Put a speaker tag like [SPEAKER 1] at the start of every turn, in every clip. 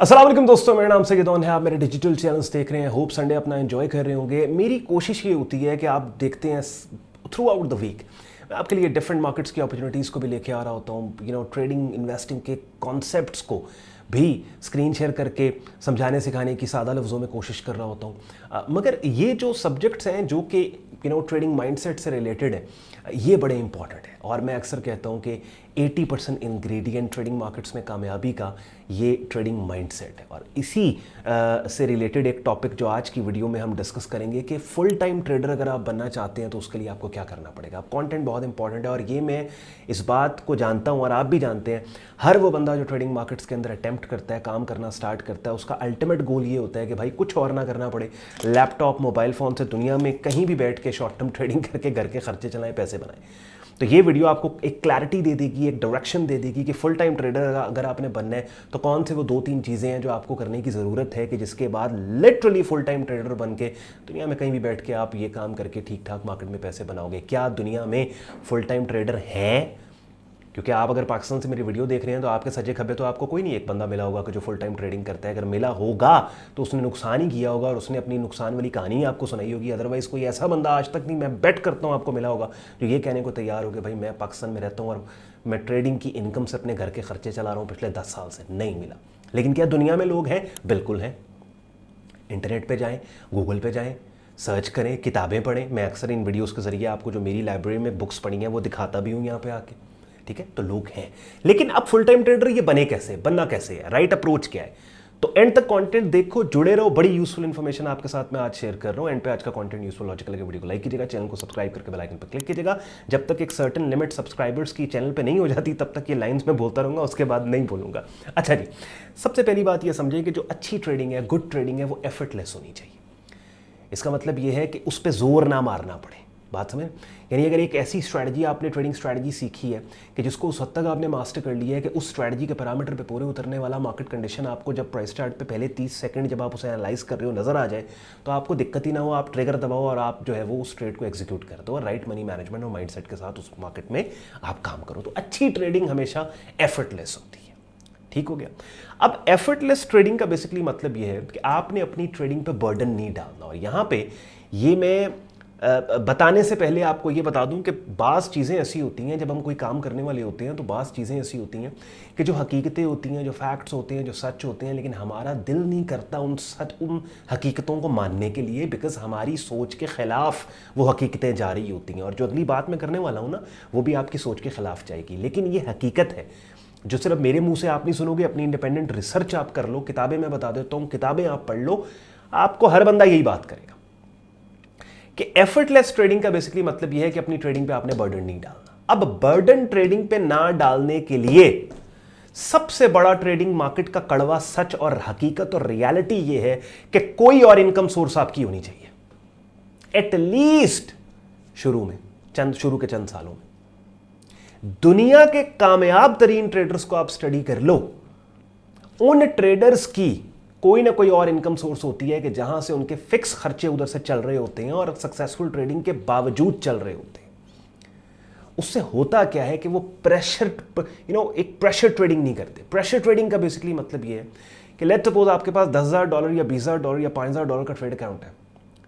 [SPEAKER 1] अस्सलाम वालेकुम दोस्तों, मेरा नाम सैयदौन है। आप मेरे डिजिटल चैनल्स देख रहे हैं। होप संडे अपना एंजॉय कर रहे होंगे। मेरी कोशिश ये होती है कि आप देखते हैं थ्रू आउट द वीक मैं आपके लिए डिफरेंट मार्केट्स की अपॉर्चुनिटीज़ को भी लेके आ रहा होता हूँ। ट्रेडिंग इन्वेस्टिंग के कॉन्सेप्ट्स को भी स्क्रीन शेयर करके समझाने सिखाने की सादा लफ्ज़ों में कोशिश कर रहा होता हूँ। मगर ये जो सब्जेक्ट्स हैं जो कि ट्रेडिंग माइंडसेट से रिलेटेड है, ये बड़े इंपॉर्टेंट है। और मैं अक्सर कहता हूँ कि 80% इंग्रेडिएंट ट्रेडिंग मार्केट्स में कामयाबी का ये ट्रेडिंग माइंडसेट है। और इसी से रिलेटेड एक टॉपिक जो आज की वीडियो में हम डिस्कस करेंगे कि फुल टाइम ट्रेडर अगर आप बनना चाहते हैं तो उसके लिए आपको क्या करना पड़ेगा। कंटेंट बहुत इंपॉर्टेंट है और ये मैं इस बात को जानता हूँ और आप भी जानते हैं। हर वो बंदा जो ट्रेडिंग मार्केट्स के अंदर अटेम्प्ट करता है, काम करना स्टार्ट करता है, उसका अल्टीमेट गोल ये होता है कि भाई कुछ और ना करना पड़े, लैपटॉप मोबाइल फ़ोन से दुनिया में कहीं भी बैठ के शॉर्ट टर्म ट्रेडिंग करके घर के खर्चे चलाएं, पैसे बनाएं। तो ये वीडियो आपको एक क्लैरिटी दे देगी, एक डायरेक्शन दे देगी कि फुल टाइम ट्रेडर अगर आपने बनना है तो कौन से वो 2-3 चीज़ें हैं जो आपको करने की ज़रूरत है कि जिसके बाद लिटरली फुल टाइम ट्रेडर बन के दुनिया में कहीं भी बैठ के आप ये काम करके ठीक ठाक मार्केट में पैसे बनाओगे। क्या दुनिया में फुल टाइम ट्रेडर हैं? क्योंकि आप अगर पाकिस्तान से मेरी वीडियो देख रहे हैं तो आपके सजे खब्बे तो आपको कोई नहीं एक बंदा मिला होगा कि जो फुल टाइम ट्रेडिंग करता है। अगर मिला होगा तो उसने नुकसान ही किया होगा और उसने अपनी नुकसान वाली कहानी आपको सुनाई होगी। अदरवाइज़ कोई ऐसा बंदा आज तक नहीं, मैं बेट करता हूँ आपको मिला होगा जो ये कहने को तैयार हो कि भाई मैं पाकिस्तान में रहता हूँ और मैं ट्रेडिंग की इनकम से अपने घर के खर्चे चला रहा हूँ पिछले 10 साल से। नहीं मिला। लेकिन क्या दुनिया में लोग हैं? बिल्कुल हैं। इंटरनेट पर जाएँ, गूगल पर जाएँ, सर्च करें, किताबें पढ़ें। मैं अक्सर इन वीडियोज़ के ज़रिए आपको जो मेरी लाइब्रेरी में बुक्स पढ़ी हैं वो दिखाता भी हूँ यहाँ पे आके। ठीक है, तो लोग हैं। लेकिन अब फुल टाइम ट्रेडर ये बने कैसे, बनना कैसे है, राइट अप्रोच क्या है? तो एंड तक कंटेंट देखो, जुड़े रहो। बड़ी यूजफुल इंफॉर्मेशन आपके साथ मैं आज शेयर कर रहा हूं। एंड पे आज का कंटेंट यूजफुल लॉजिकल के वीडियो को लाइक कीजिएगा, चैनल को सब्सक्राइब करके बेल आइकन पर क्लिक कीजिएगा। जब तक एक सर्टेन लिमिट सब्सक्राइबर्स की चैनल पे नहीं हो जाती तब तक ये लाइंस में बोलता रहूंगा, उसके बाद नहीं बोलूंगा। अच्छा जी, सबसे पहली बात ये समझिए कि जो अच्छी ट्रेडिंग है, गुड ट्रेडिंग है, वो एफर्टलेस होनी चाहिए। इसका मतलब ये है कि उस पर जोर ना मारना पड़े। बात समझ? यानी अगर एक ऐसी स्ट्रैटेजी आपने ट्रेडिंग स्ट्रैटेजी सीखी है कि जिसको उस हद तक आपने मास्टर कर लिया है कि उस स्ट्रैटेजी के पैरामीटर पे पूरे उतरने वाला मार्केट कंडीशन आपको जब प्राइस चार्ट पे पहले 30 सेकंड जब आप उसे एनालाइज कर रहे हो नजर आ जाए तो आपको दिक्कत ही ना हो, आप ट्रिगर दबाओ और आप जो है वो उस ट्रेड को एग्जीक्यूट कर दो और राइट मनी मैनेजमेंट और माइंडसेट के साथ उस मार्केट में आप काम करो। तो अच्छी ट्रेडिंग हमेशा एफर्टलेस होती है। ठीक हो गया। अब एफर्टलेस ट्रेडिंग का बेसिकली मतलब यह है कि आपने अपनी ट्रेडिंग पे बर्डन नहीं डालना। और यहां पे ये मैं बताने से पहले आपको ये बता दूं कि बाज़ चीज़ें ऐसी होती हैं जब हम कोई काम करने वाले होते हैं तो बाज़ चीज़ें ऐसी होती हैं कि जो हकीकतें होती हैं, जो फैक्ट्स होते हैं, जो सच होते हैं, लेकिन हमारा दिल नहीं करता उन हकीकतों को मानने के लिए, बिकॉज हमारी सोच के ख़िलाफ़ वो हकीकतें जा रही होती हैं। और जो अगली बात मैं करने वाला हूँ ना, वो भी आपकी सोच के ख़िलाफ़ जाएगी। लेकिन ये हकीकत है जो सिर्फ मेरे मुंह से आप नहीं सुनोगे। अपनी इंडिपेंडेंट रिसर्च आप कर लो, किताबें मैं बता देता हूँ, किताबें आप पढ़ लो, आपको हर बंदा यही बात करेगा कि एफर्टलेस ट्रेडिंग का बेसिकली मतलब यह है कि अपनी ट्रेडिंग पे आपने बर्डन नहीं डालना। अब बर्डन ट्रेडिंग पे ना डालने के लिए सबसे बड़ा ट्रेडिंग मार्केट का कड़वा सच और हकीकत और रियलिटी यह है कि कोई और इनकम सोर्स आपकी होनी चाहिए, एटलीस्ट शुरू के चंद सालों में। दुनिया के कामयाब तरीन ट्रेडर्स को आप स्टडी कर लो, उन ट्रेडर्स की कोई ना कोई और इनकम सोर्स होती है कि जहां से उनके फिक्स खर्चे उधर से चल रहे होते हैं और सक्सेसफुल ट्रेडिंग के बावजूद चल रहे होते हैं। उससे होता क्या है कि वो एक प्रेशर ट्रेडिंग नहीं करते। प्रेशर ट्रेडिंग का बेसिकली मतलब ये है कि लेट्स सपोज आपके पास $10,000 या $20,000 या $5,000 का ट्रेड अकाउंट है।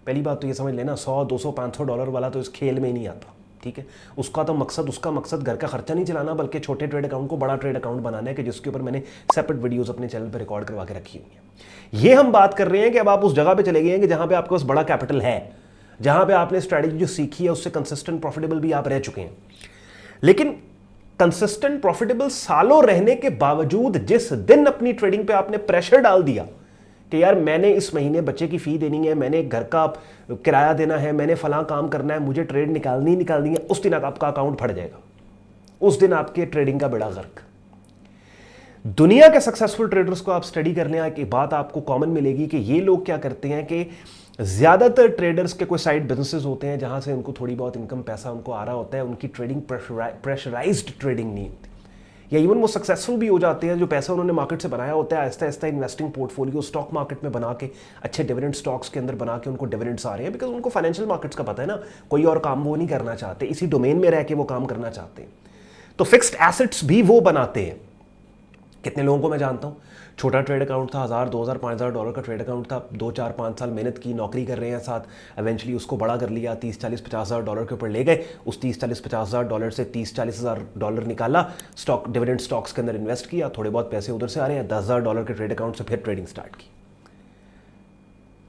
[SPEAKER 1] पहली बात तो ये समझ लेना, 100, 200, $500 वाला तो इस खेल में ही नहीं आता। ठीक है, उसका मकसद घर का खर्चा नहीं चलाना, बल्कि छोटे ट्रेड अकाउंट को बड़ा ट्रेड अकाउंट बनाना है कि जिसके ऊपर मैंने सेपरेट वीडियोस अपने चैनल पर रिकॉर्ड करवा के रखी हुई है। ये हम बात कर रहे हैं कि अब आप उस जगह पे चले गए हैं कि जहां पे आपके पास बड़ा कैपिटल है, जहां पे आपने स्ट्रैटेजी जो सीखी है उससे कंसिस्टेंट प्रॉफिटेबल भी आप रह चुके हैं। लेकिन कंसिस्टेंट प्रॉफिटेबल सालों रहने के बावजूद जिस दिन अपनी ट्रेडिंग पे आपने प्रेशर डाल दिया कि यार मैंने इस महीने बच्चे की फी देनी है, मैंने घर का किराया देना है, मैंने फलां काम करना है, मुझे ट्रेड निकालनी है, उस दिन आपका अकाउंट फट जाएगा। उस दिन आपके ट्रेडिंग का बेड़ा गर्क। दुनिया के सक्सेसफुल ट्रेडर्स को आप स्टडी करने की बात आपको कॉमन मिलेगी कि ये लोग क्या करते हैं कि ज्यादातर ट्रेडर्स के कोई साइड बिजनेसेस होते हैं जहां से उनको थोड़ी बहुत इनकम पैसा उनको आ रहा होता है। उनकी ट्रेडिंग प्रेशराइज्ड ट्रेडिंग नहीं होती, या इवन वो सक्सेसफुल भी हो जाते हैं। जो पैसा उन्होंने मार्केट से बनाया होता है Aahista Aahista investing portfolio stock market में बना के, अच्छे डिविडेंड स्टॉक्स के अंदर बना के उनको डिविडेंड्स आ रहे हैं, बिकॉज उनको फाइनेंशियल मार्केट्स का पता है ना, कोई और काम वो नहीं करना चाहते, इसी डोमेन में रह के वो काम करना चाहते हैं। तो फिक्स्ड एसेट्स भी वो बनाते हैं। कितने लोगों को मैं जानता हूं छोटा ट्रेड अकाउंट था, 1000 2000 5000 डॉलर का ट्रेड अकाउंट था, 2 4 5 साल मेहनत की, नौकरी कर रहे हैं साथ, एवेंचुअली उसको बड़ा कर लिया, 30 40 50 हज़ार डॉलर के ऊपर ले गए, उस 30 40 50 हज़ार डॉलर से 30 40 हज़ार डॉलर निकाला, स्टॉक डिविडेंड स्टॉक्स के अंदर इन्वेस्ट किया, थोड़े बहुत पैसे उधर से आ रहे हैं, 10,000 डॉलर के ट्रेड अकाउंट से फिर ट्रेडिंग स्टार्ट की।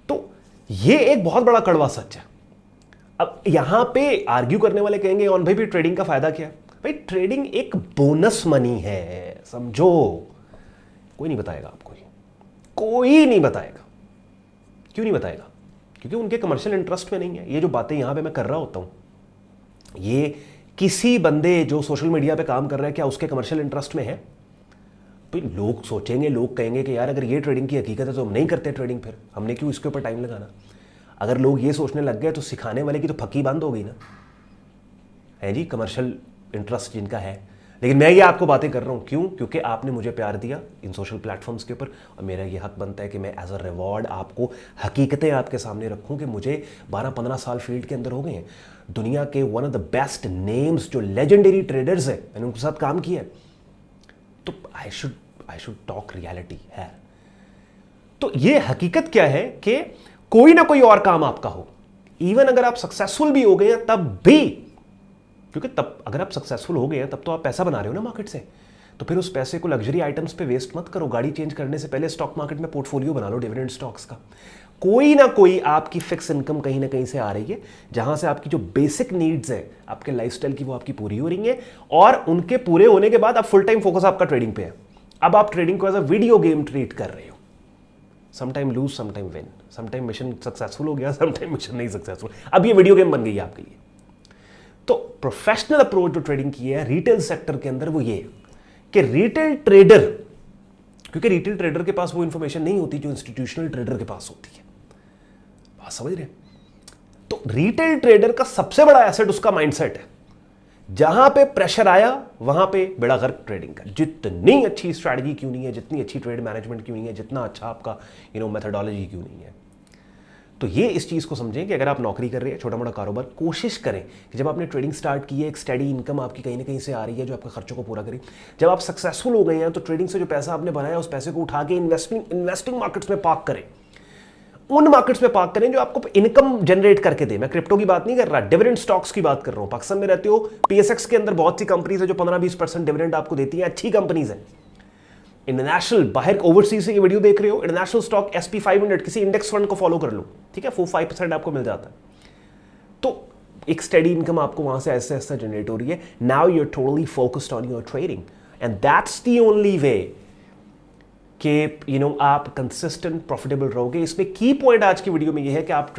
[SPEAKER 1] तो ये एक बहुत बड़ा कड़वा सच है। अब यहां पे आर्ग्यू करने वाले कहेंगे ऑन भाई भी ट्रेडिंग का फायदा क्या है? भाई ट्रेडिंग एक बोनस मनी है, समझो। कोई नहीं बताएगा आपको, कोई नहीं बताएगा। क्यों नहीं बताएगा? क्योंकि उनके कमर्शियल इंटरेस्ट में नहीं है। ये जो बातें यहां पे मैं कर रहा होता हूं, ये किसी बंदे जो सोशल मीडिया पे काम कर रहा है, क्या उसके कमर्शियल इंटरेस्ट में है? भाई लोग सोचेंगे, लोग कहेंगे कि यार अगर ये ट्रेडिंग की हकीकत है तो हम नहीं करते ट्रेडिंग, फिर हमने क्यों इसके ऊपर टाइम लगाना? अगर लोग ये सोचने लग गए तो सिखाने वाले की तो फक्की बंद हो गई ना, है जी, कमर्शियल इंटरेस्ट जिनका है। लेकिन मैं ये आपको बातें कर रहा हूँ क्यों? क्योंकि आपने मुझे प्यार दिया इन सोशल प्लेटफॉर्म्स के ऊपर, और मेरा ये हक बनता है कि मैं एज अ रिवॉर्ड आपको हकीकतें आपके सामने रखूँ कि मुझे 12 15 साल फील्ड के अंदर हो गए हैं। दुनिया के one of the best names जो लेजेंडरी ट्रेडर्स है, मैंने उनके साथ काम किया है, तो आई शुड टॉक रियलिटी है। तो ये हकीकत क्या है कि कोई ना कोई और काम आपका हो, इवन अगर आप सक्सेसफुल भी हो गए हैं तब भी, क्योंकि तब अगर आप सक्सेसफुल हो गए हैं तब तो आप पैसा बना रहे हो ना मार्केट से, तो फिर उस पैसे को लग्जरी आइटम्स पे वेस्ट मत करो। गाड़ी चेंज करने से पहले स्टॉक मार्केट में पोर्टफोलियो बना लो डिविडेंड स्टॉक्स का। कोई ना कोई आपकी फिक्स इनकम कहीं ना कहीं से आ रही है, जहां से आपकी जो बेसिक नीड्स है आपके लाइफस्टाइल की, वो आपकी पूरी हो रही है, और उनके पूरे होने के बाद अब फुल टाइम फोकस आपका ट्रेडिंग पे है। अब आप ट्रेडिंग को as a video game treat कर रहे हो, sometime lose sometime win, sometime mission successful हो गया, समटाइम मिशन नहीं सक्सेसफुल, अब ये वीडियो गेम बन गई है आपके लिए। तो प्रोफेशनल अप्रोच जो ट्रेडिंग की है रिटेल सेक्टर के अंदर, वो ये कि रिटेल ट्रेडर, क्योंकि रिटेल ट्रेडर के पास वो इंफॉर्मेशन नहीं होती जो इंस्टीट्यूशनल ट्रेडर के पास होती है, बात समझ रहे हैं? तो रिटेल ट्रेडर का सबसे बड़ा एसेट उसका माइंडसेट है। जहां पे प्रेशर आया वहां पे बेड़ा गर्क ट्रेडिंग का। जितनी अच्छी स्ट्रैटेजी क्यों नहीं है, जितनी अच्छी ट्रेड मैनेजमेंट क्यों नहीं है, जितना अच्छा आपका मेथडोलॉजी क्यों नहीं है। तो ये इस चीज़ को समझें कि अगर आप नौकरी कर रहे हैं, छोटा मोटा कारोबार, कोशिश करें कि जब आपने ट्रेडिंग स्टार्ट की है, एक स्टडी इनकम आपकी कहीं ना कहीं से आ रही है जो आपके खर्चों को पूरा करे। जब आप सक्सेसफुल हो गए हैं तो ट्रेडिंग से जो पैसा आपने बनाया उस पैसे को उठा के इन्वेस्टिंग मार्केट्स में पार्क करें। उन मार्केट्स में पार्क करें जो आपको इनकम जनरेट करके दे। मैं क्रिप्टो की बात नहीं कर रहा, डिविडेंड स्टॉक्स की बात कर रहा हूं। पाकिस्तान में रहते हो, पीएसएक्स के अंदर बहुत सी कंपनीज है जो 15-20% डिविडेंड आपको देती है, अच्छी कंपनीज है। इंटरनेशनल, बाहर ओवरसीज से ये वीडियो देख रहे हो, इंटरनेशनल स्टॉक SP 500 किसी इंडेक्स फंड को फॉलो कर लो, ठीक है, 4-5% आपको मिल जाता है। तो एक स्टेडी इनकम आपको वहां से ऐसे ऐसे जनरेट हो रही है। Now you are totally focused on your trading, and that's the only way कि आप कंसिस्टेंट प्रॉफिटेबल रहोगे। इसमें की पॉइंट आज की वीडियो में यह है कि आप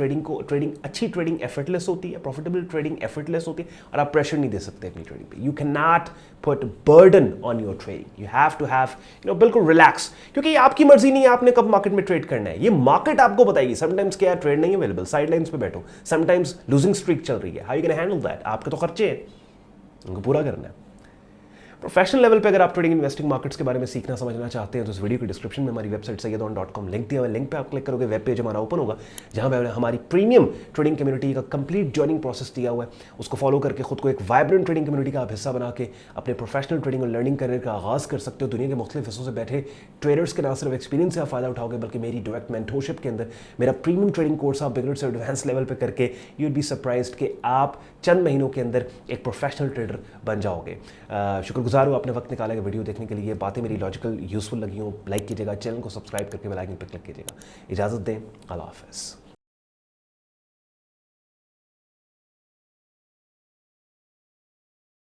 [SPEAKER 1] अच्छी ट्रेडिंग एफर्टलेस होती है, प्रॉफिटेबल ट्रेडिंग एफर्टलेस होती है, और आप प्रेशर नहीं दे सकते अपनी ट्रेडिंग पे। You can not put burden on your trading, you have to have बिल्कुल रिलैक्स, क्योंकि ये आपकी मर्जी नहीं है आपने कब मार्केट में ट्रेड करना है, ये मार्केट आपको बताएगी। समटाइम्स क्या ट्रेड नहीं अवेलेबल, साइडलाइंस पे बैठो, समटाइम्स लूजिंग स्ट्रीक चल रही है, how you can handle that? आपके तो खर्चे हैं, उनको पूरा करना है। प्रोफेशनल लेवल पे अगर आप ट्रेडिंग इन्वेस्टिंग मार्केट्स के बारे में सीखना समझना चाहते हैं तो इस वीडियो की डिस्क्रिप्शन में हमारी वेबसाइट sayyadon.com लिंक दिया हुआ है। लिंक पे आप क्लिक करोगे, वेब पेज हमारा ओपन होगा जहां पे हमारी प्रीमियम ट्रेडिंग कम्युनिटी का कंप्लीट जॉइनिंग प्रोसेस दिया हुआ है। उसको फॉलो करके खुद को एक वाइब्रेंट ट्रेडिंग कम्युनिटी का आप हिस्सा बना के अपने प्रोफेशनल ट्रेडिंग और लर्निंग करियर का आगाज़ कर सकते हो। दुनिया के मुख्तलिफ हिस्सों से बैठे ट्रेडर्स के ना सिर्फ एक्सपीरियंस से आप फायदा उठाओगे, बल्कि मेरी डायरेक्ट मेंटरशिप के अंदर मेरा प्रीमियम ट्रेडिंग कोर्स आप बिगिनर से एडवांस लेवल पे करके यू विल बी सरप्राइज्ड कि आप चंद महीनों के अंदर एक प्रोफेशनल ट्रेडर बन जाओगे। शुक्रगुजार हूँ आपने वक्त निकाला है वीडियो देखने के लिए। बातें मेरी लॉजिकल यूजफुल लगी हो, लाइक कीजिएगा, चैनल को सब्सक्राइब करके बेल आइकन पर क्लिक कीजिएगा। इजाज़त दें, अल्लाह हाफ़िज़।